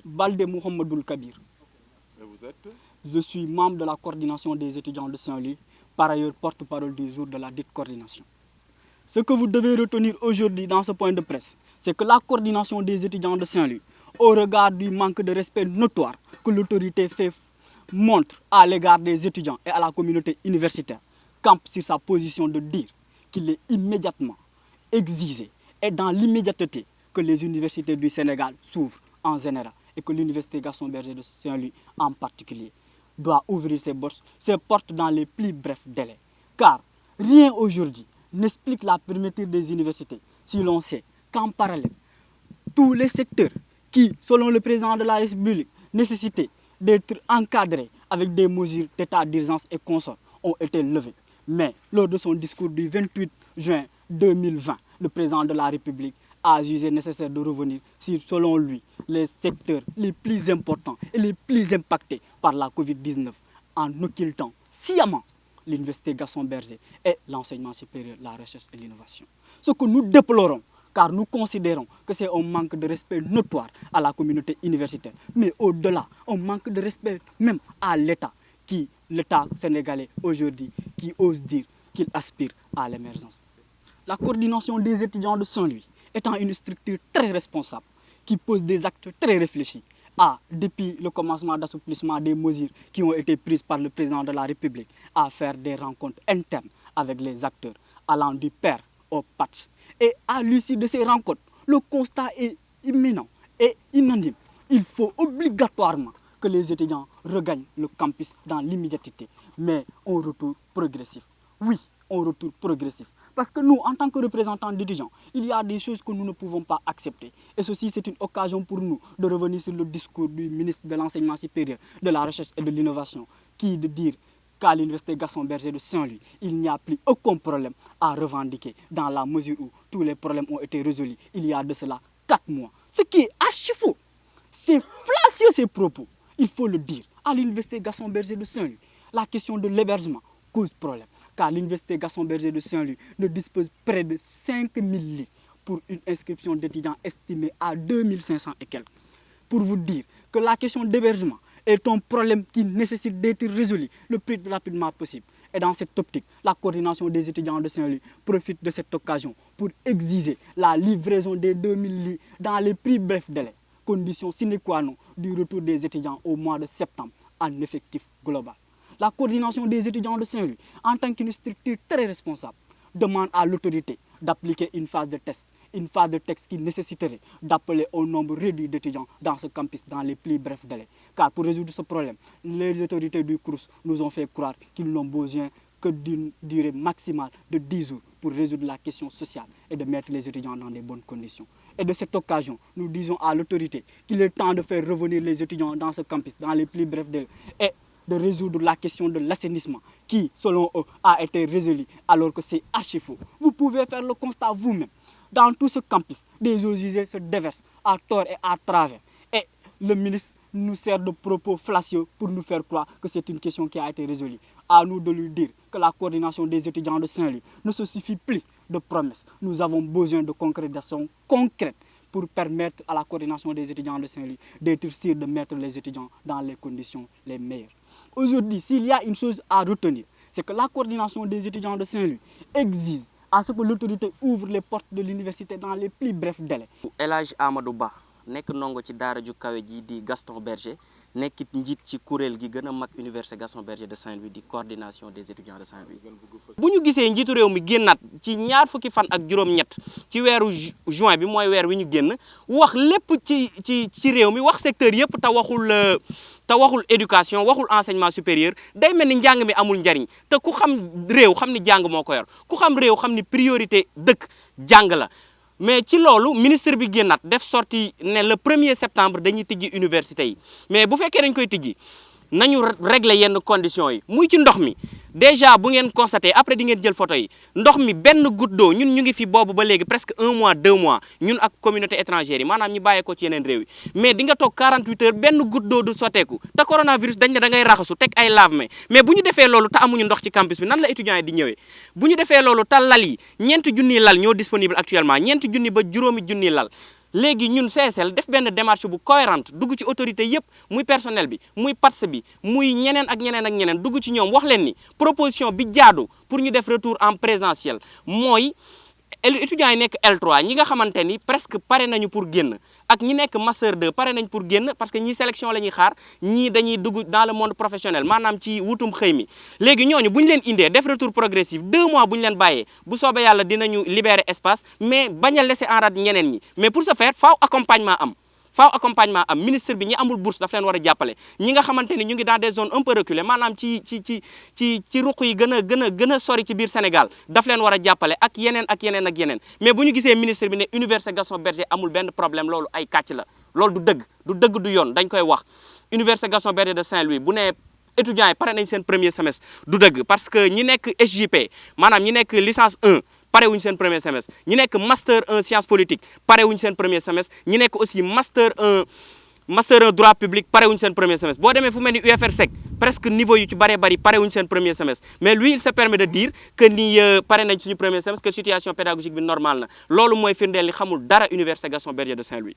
Baldé Mohamedoul Kabir. Et vous êtes? Je suis membre de la coordination des étudiants de Saint-Louis, par ailleurs porte-parole du jour de la dite coordination. Ce que vous devez retenir aujourd'hui dans ce point de presse, c'est que la coordination des étudiants de Saint-Louis, au regard du manque de respect notoire que l'autorité montre à l'égard des étudiants et à la communauté universitaire, campe sur sa position de dire qu'il est immédiatement exigé et dans l'immédiateté que les universités du Sénégal s'ouvrent en général et que l'université Gaston Berger de Saint-Louis en particulier doit ouvrir ses portes dans les plus brefs délais. Car rien aujourd'hui n'explique la fermeture des universités si l'on sait qu'en parallèle, tous les secteurs qui, selon le président de la République, nécessitaient d'être encadrés avec des mesures d'état d'urgence et consorts ont été levés. Mais lors de son discours du 28 juin 2020, le président de la République a jugé nécessaire de revenir sur, selon lui, les secteurs les plus importants et les plus impactés par la Covid-19 en occultant sciemment l'université Gaston Berger et l'enseignement supérieur, la recherche et l'innovation. Ce que nous déplorons, car nous considérons que c'est un manque de respect notoire à la communauté universitaire, mais au-delà, un manque de respect même à l'État, l'État sénégalais aujourd'hui, qui ose dire qu'il aspire à l'émergence. La coordination des étudiants de Saint-Louis étant une structure très responsable, qui pose des actes très réfléchis, depuis le commencement d'assouplissement des mesures qui ont été prises par le président de la République, à faire des rencontres internes avec les acteurs, allant du père au patch. Et à l'issue de ces rencontres, le constat est imminent et unanime. Il faut obligatoirement que les étudiants regagnent le campus dans l'immédiateté, mais en retour progressif. Oui, en retour progressif. Parce que nous, en tant que représentants d'étudiants, il y a des choses que nous ne pouvons pas accepter. Et ceci, c'est une occasion pour nous de revenir sur le discours du ministre de l'Enseignement supérieur, de la Recherche et de l'Innovation, qui de dire qu'à l'université Gaston Berger de Saint-Louis, il n'y a plus aucun problème à revendiquer dans la mesure où tous les problèmes ont été résolus il y a de cela 4 mois. Ce qui est archi faux. C'est fallacieux ces propos. Il faut le dire. À l'université Gaston Berger de Saint-Louis, la question de l'hébergement cause problème. Car l'université Gaston Berger de Saint-Louis ne dispose près de 5000 lits pour une inscription d'étudiants estimée à 2500 et quelques. Pour vous dire que la question d'hébergement est un problème qui nécessite d'être résolu le plus rapidement possible. Et dans cette optique, la coordination des étudiants de Saint-Louis profite de cette occasion pour exiger la livraison des 2000 lits dans les plus brefs délais, condition sine qua non du retour des étudiants au mois de septembre en effectif global. La coordination des étudiants de Saint-Louis, en tant qu'une structure très responsable, demande à l'autorité d'appliquer une phase de test qui nécessiterait d'appeler un nombre réduit d'étudiants dans ce campus dans les plus brefs délais. Car pour résoudre ce problème, les autorités du CROUS nous ont fait croire qu'ils n'ont besoin que d'une durée maximale de 10 jours pour résoudre la question sociale et de mettre les étudiants dans des bonnes conditions. Et de cette occasion, nous disons à l'autorité qu'il est temps de faire revenir les étudiants dans ce campus dans les plus brefs délais et de résoudre la question de l'assainissement qui, selon eux, a été résolue alors que c'est archi faux. Vous pouvez faire le constat vous-même. Dans tout ce campus, des eaux usées se déversent à tort et à travers. Et le ministre nous sert de propos fallacieux pour nous faire croire que c'est une question qui a été résolue. À nous de lui dire que la coordination des étudiants de Saint-Louis ne se suffit plus de promesses. Nous avons besoin de concrétisation concrète pour permettre à la coordination des étudiants de Saint-Louis d'être sûr de mettre les étudiants dans les conditions les meilleures. Aujourd'hui, s'il y a une chose à retenir, c'est que la coordination des étudiants de Saint-Louis exige à ce que l'autorité ouvre les portes de l'université dans les plus brefs délais. El Hadj Amadou Ba nekk ndongo ci daara ju kawe ji di Gaston Berger nekkit njiit ci kuréel gi gën a mag université Gaston Berger de Saint-Louis di coordination des étudiants de Saint-Louis. bu ñu gisee njiitu réew mi génnaat ci ñaar fukki fan ak juróom-ñett ci weeru juin bi mooy weer wi ñu génn wax lépp ci réew mi wax secteur yëpp te waxul éducation waxul enseignement supérieur day mel ni njàng mi amul njariñ te ku xam réew xam ni jàng moo ko yor ku xam réew xam ni priorité dëkk jàng la. mais ci loolu ministre bi génnaat def sorti ne le 1er septembre dañuy tijji université yi mais bu fekkee dañ koy tijji nañu régler yenn conditions yi muy ci ndox mi déjà bu ngeen constaté après di ngeen jël photo yi ndox mi benn goutte d'eau ñun ñu ngi fi boobu ba léegi presque 1 mois 2 mois ñun ak communauté étrangère yi maanaam ñu bàyyee ko ci yeneen réew yi mais di nga toog 48 heures benn goutte d'eau du sotteeku te coronavirus dañ ne da ngay raxasu teg ay lave-mains mais bu ñu defee loolu te amuñu ndox ci campus bi nan la étudiants yi di ñëwee bu ñu defee loolu te lal yi ñeenti junniy lal ñoo disponible actuellement ñeenti junni ba juróomi junniy lal léegi ñun CSL def benn démarche bu cohérente dugg ci autorité yëpp muy personnel bi muy PATS bi muy ñeneen ak ñeneen dugg ci ñoom wax leen ni proposition bi jaadu pour ñu def retour en présentiel mooy étudiants yi nekk L3 ñi nga xamante ni presque pare nañu pour génn ak ñi nekk master 2 pare nañ pour génn parce que ñii sélection la ñuy xaar ñii dañuy dugg dans le monde professionnel maanaam ci wutum xëy mi léegi ñooñu bu ñu leen indee def retour progressif 2 mois bu ñu leen bàyyee bu soobee yàlla dinañu libérer espace mais bañ a laisser en rade ñeneen ñi mais pour ce faire faaw accompagnement am. faaw accompagnement am ministre bi ñi amul bourse daf leen war a jàppale ñi nga xamante ni ñu ngi dans des zones un peu reculées maanaam ci ruq yi gën a sori ci biir Sénégal daf leen war a jàppale ak yeneen mais bu ñu gisee ministre bi ne Université Gaston Berger amul benn problème loolu ay kàcc la loolu du dëgg du yoon dañ koy wax Université Gaston Berger de Saint-Louis bu ne étudiants yi pare nañ seen premier semestre du dëgg parce que ñi nekk SJP maanaam ñi nekk licence 1 pare wuñ seen premier semestre ñi nekk master 1 sciences politiques pare wuñ seen premier semestre ñi nekk aussi master 1 droit public pare wuñ seen premier semestre boo demee fu mel ni UFRSEC presque niveau yu ci bëree bëri pare wuñ seen premier semestre mais lui il se permet de dire que ni pare nañ suñu premier semestre que situation pédagogique bi normale na loolu mooy firndeel ni xamul dara Université Gaston Berger de Saint-Louis